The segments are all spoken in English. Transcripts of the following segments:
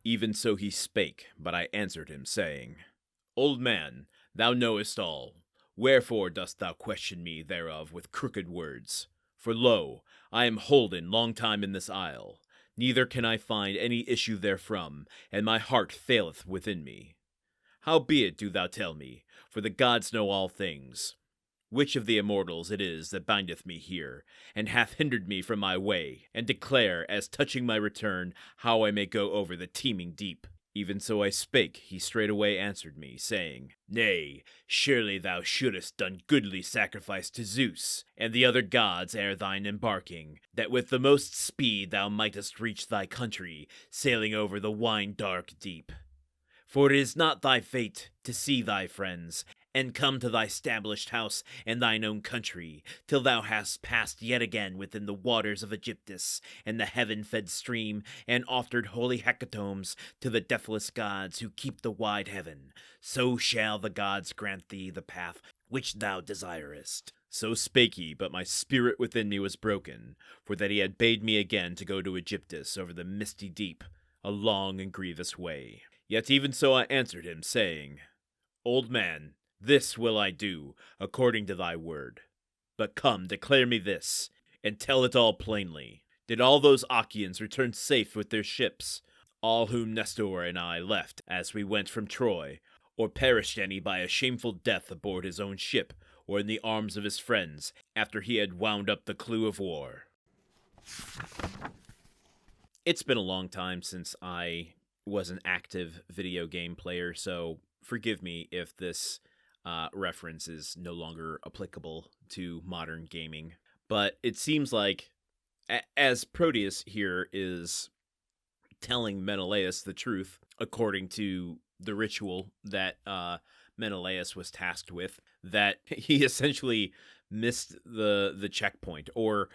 Even so he spake, but I answered him, saying, Old man, thou knowest all. Wherefore dost thou question me thereof with crooked words? For lo, I am holden long time in this isle, neither can I find any issue therefrom, and my heart faileth within me. Howbeit do thou tell me, for the gods know all things, which of the immortals it is that bindeth me here, and hath hindered me from my way, and declare, as touching my return, how I may go over the teeming deep. Even so I spake, he straightway answered me, saying, Nay, surely thou shouldest done goodly sacrifice to Zeus, and the other gods ere thine embarking, that with the most speed thou mightest reach thy country, sailing over the wine-dark deep. For it is not thy fate to see thy friends, and come to thy stablished house and thine own country, till thou hast passed yet again within the waters of Aegyptus, and the heaven-fed stream, and offered holy hecatombs to the deathless gods who keep the wide heaven. So shall the gods grant thee the path which thou desirest. So spake he, but my spirit within me was broken, for that he had bade me again to go to Aegyptus over the misty deep, a long and grievous way. Yet even so I answered him, saying, Old man, this will I do, according to thy word. But come, declare me this, and tell it all plainly. Did all those Achaeans return safe with their ships, all whom Nestor and I left as we went from Troy, or perished any by a shameful death aboard his own ship, or in the arms of his friends, after he had wound up the clue of war? It's been a long time since I was an active video game player, so forgive me if this reference is no longer applicable to modern gaming. But it seems like, as Proteus here is telling Menelaus the truth, according to the ritual that Menelaus was tasked with, that he essentially missed the checkpoint, or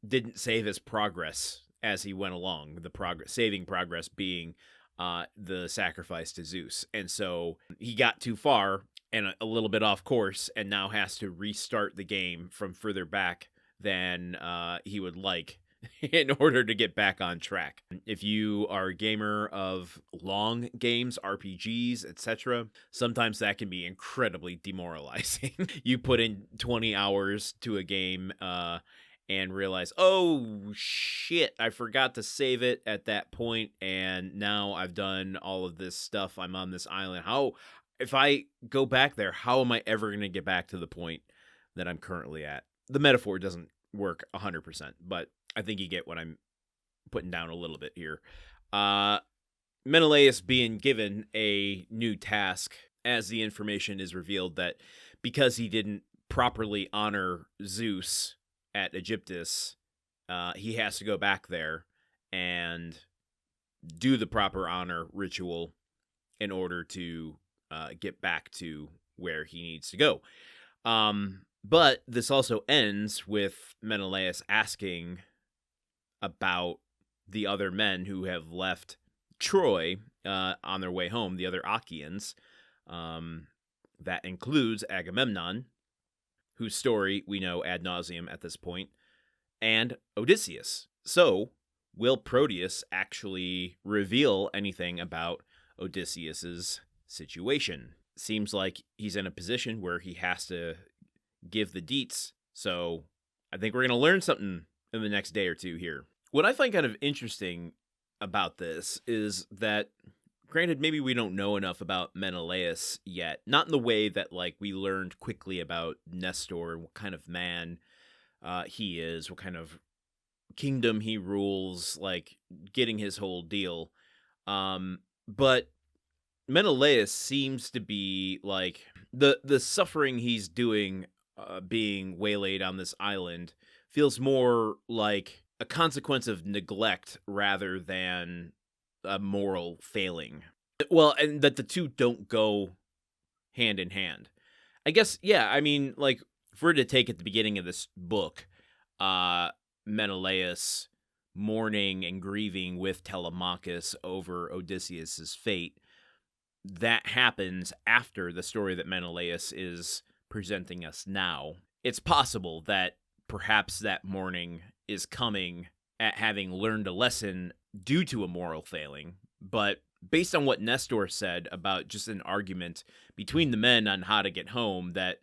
didn't save his progress as he went along. The saving progress being the sacrifice to Zeus. And so he got too far and a little bit off course, and now has to restart the game from further back than he would like in order to get back on track. If you are a gamer of long games, RPGs, etc., sometimes that can be incredibly demoralizing. You put in 20 hours to a game and realize, oh shit, I forgot to save it at that point, and now I've done all of this stuff. I'm on this island. If I go back there, how am I ever going to get back to the point that I'm currently at? The metaphor doesn't work 100%, but I think you get what I'm putting down a little bit here. Menelaus being given a new task, as the information is revealed that because he didn't properly honor Zeus at Aegyptus, he has to go back there and do the proper honor ritual in order to get back to where he needs to go. But this also ends with Menelaus asking about the other men who have left Troy on their way home, the other Achaeans. That includes Agamemnon, whose story we know ad nauseum at this point, and Odysseus. So, will Proteus actually reveal anything about Odysseus's situation? Seems like he's in a position where he has to give the deets, so I think we're going to learn something in the next day or two here. What I find kind of interesting about this is that, granted, maybe we don't know enough about Menelaus yet, not in the way that, like, we learned quickly about Nestor, what kind of man he is, what kind of kingdom he rules, like, getting his whole deal. But Menelaus seems to be, like, the suffering he's doing, being waylaid on this island, feels more like a consequence of neglect rather than a moral failing. Well, and that the two don't go hand in hand. I guess, yeah, I mean, like, if we're to take at the beginning of this book, Menelaus mourning and grieving with Telemachus over Odysseus's fate, that happens after the story that Menelaus is presenting us now. It's possible that perhaps that mourning is coming at having learned a lesson due to a moral failing, but based on what Nestor said about just an argument between the men on how to get home, that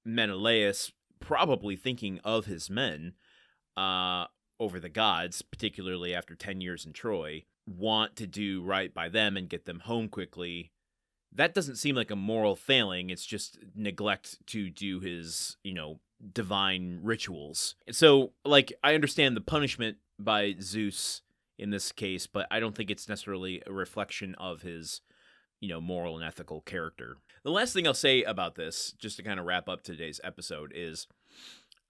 Menelaus, probably thinking of his men over the gods, particularly after 10 years in Troy, want to do right by them and get them home quickly. That doesn't seem like a moral failing. It's just neglect to do his, divine rituals. So, I understand the punishment by Zeus in this case, but I don't think it's necessarily a reflection of his, moral and ethical character. The last thing I'll say about this, just to kind of wrap up today's episode, is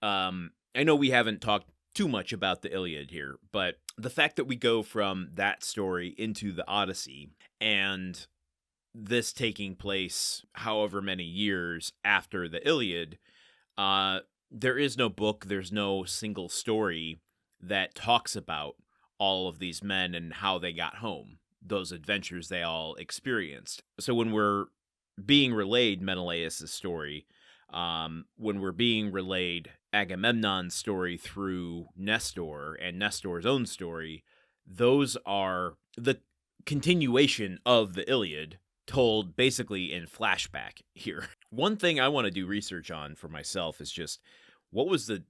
I know we haven't talked too much about the Iliad here, but the fact that we go from that story into the Odyssey, and this taking place however many years after the Iliad, there is no book, there's no single story that talks about all of these men and how they got home, those adventures they all experienced. So when we're being relayed Menelaus' story, when we're being relayed Agamemnon's story through Nestor and Nestor's own story, those are the continuation of the Iliad, told basically in flashback here. One thing I want to do research on for myself is just what was the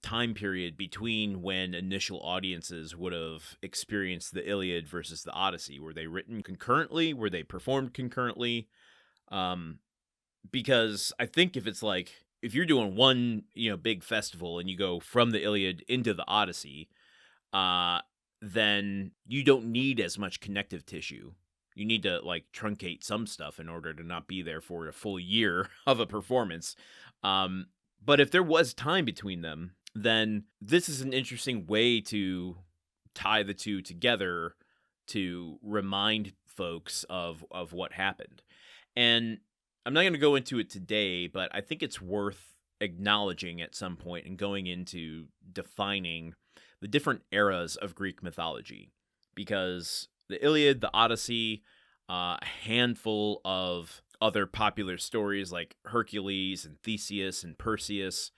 time period between when initial audiences would have experienced the Iliad versus the Odyssey. Were they written concurrently? Were they performed concurrently? Because I think if you're doing one, big festival and you go from the Iliad into the Odyssey, then you don't need as much connective tissue. You need to truncate some stuff in order to not be there for a full year of a performance. But if there was time between them, then this is an interesting way to tie the two together to remind folks of what happened. And I'm not going to go into it today, but I think it's worth acknowledging at some point and going into defining the different eras of Greek mythology. Because the Iliad, the Odyssey, a handful of other popular stories like Hercules and Theseus and Perseus,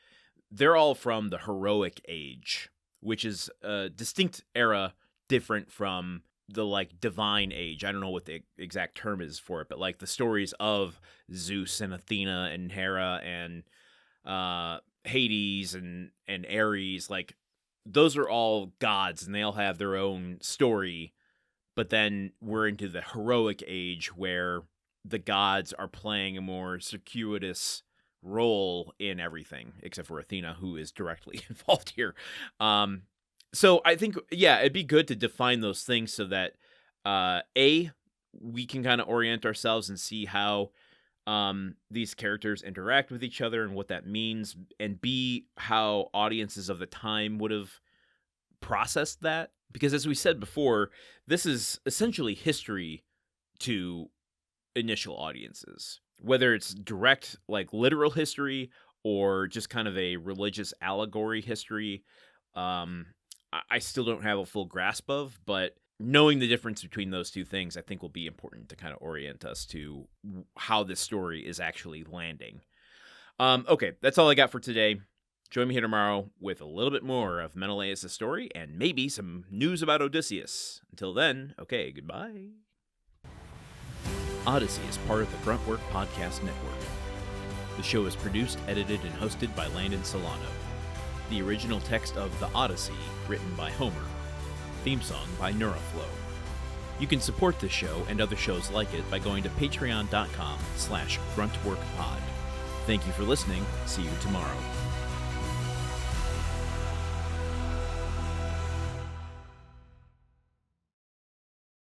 they're all from the heroic age, which is a distinct era different from the divine age. I don't know what the exact term is for it, but the stories of Zeus and Athena and Hera and Hades and Ares, those are all gods and they all have their own story. But then we're into the heroic age where the gods are playing a more circuitous role in everything, except for Athena, who is directly involved here. So I think, it'd be good to define those things so that, we can kind of orient ourselves and see how these characters interact with each other and what that means, and B, how audiences of the time would have processed that. Because as we said before, this is essentially history to initial audiences. Whether it's direct, literal history, or just kind of a religious allegory history, I still don't have a full grasp of, but knowing the difference between those two things, I think will be important to kind of orient us to how this story is actually landing. Okay, that's all I got for today. Join me here tomorrow with a little bit more of Menelaus' story and maybe some news about Odysseus. Until then, okay, goodbye. Odyssey is part of the Gruntwork Podcast Network. The show is produced, edited, and hosted by Landon Solano. The original text of The Odyssey, written by Homer. Theme song by Neuroflow. You can support this show and other shows like it by going to patreon.com/gruntworkpod. Thank you for listening. See you tomorrow.